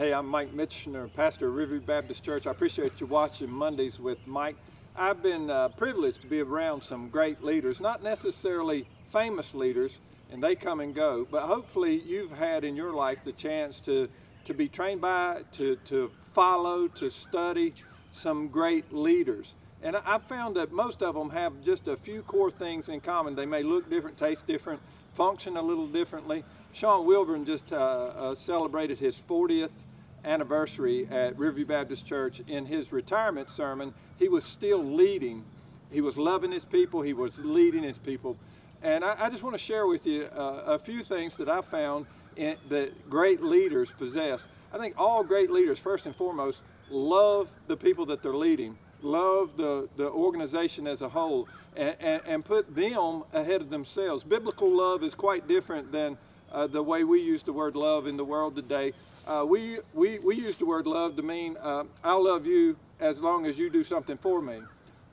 Hey, I'm Mike Mitchner, pastor of Riverview Baptist Church. I appreciate you watching Mondays with Mike. I've been privileged to be around some great leaders, not necessarily famous leaders, and they come and go, but hopefully you've had in your life the chance to be trained by, to follow, to study some great leaders. And I've found that most of them have just a few core things in common. They may look different, taste different, function a little differently. Shahn Wilburn just celebrated his 40th anniversary at Riverview Baptist Church. In his retirement sermon, he was still leading. He was loving his people. He was leading his people. And I just want to share with you a few things that I found that great leaders possess. I think all great leaders, first and foremost, love the people that they're leading, love the organization as a whole, and put them ahead of themselves. Biblical love is quite different than the way we use the word love in the world today. We use the word love to mean I'll love you as long as you do something for me.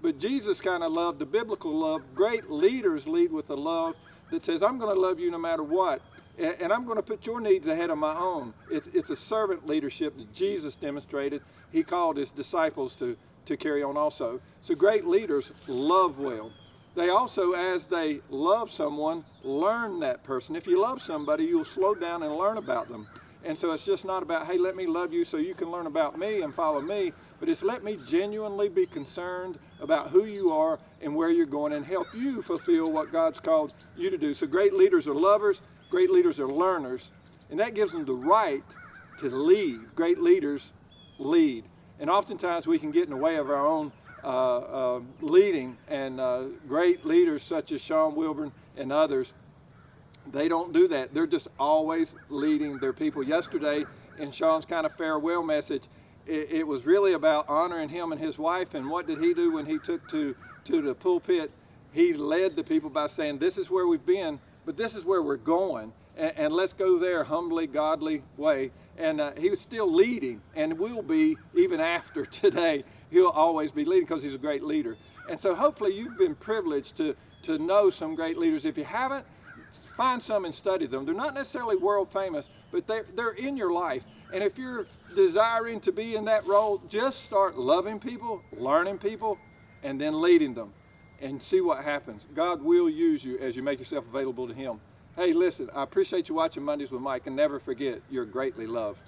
But Jesus kind of loved the biblical love. Great leaders lead with a love that says, I'm going to love you no matter what, and I'm going to put your needs ahead of my own. It's a servant leadership that Jesus demonstrated. He called his disciples to carry on also. So great leaders love well. They also, as they love someone, learn that person. If you love somebody, you'll slow down and learn about them. And so it's just not about, hey, let me love you so you can learn about me and follow me, but it's let me genuinely be concerned about who you are and where you're going and help you fulfill what God's called you to do. So great leaders are lovers, great leaders are learners, and that gives them the right to lead. Great leaders lead. And oftentimes we can get in the way of our own leading, and great leaders such as Shahn Wilburn and others, they don't do that. They're just always leading their people. Yesterday, in Shahn's kind of farewell message, it was really about honoring him and his wife. And what did he do when he took to the pulpit? He led the people by saying, this is where we've been, but this is where we're going. And let's go there humbly, godly way. And he was still leading, and will be even after today. He'll always be leading because he's a great leader. And so hopefully you've been privileged to know some great leaders. If you haven't, find some and study them. They're not necessarily world famous, but they're in your life. And if you're desiring to be in that role, just start loving people, learning people, and then leading them, and see what happens. God will use you as you make yourself available to him. Hey, listen, I appreciate you watching Mondays with Mike, and never forget, you're greatly loved.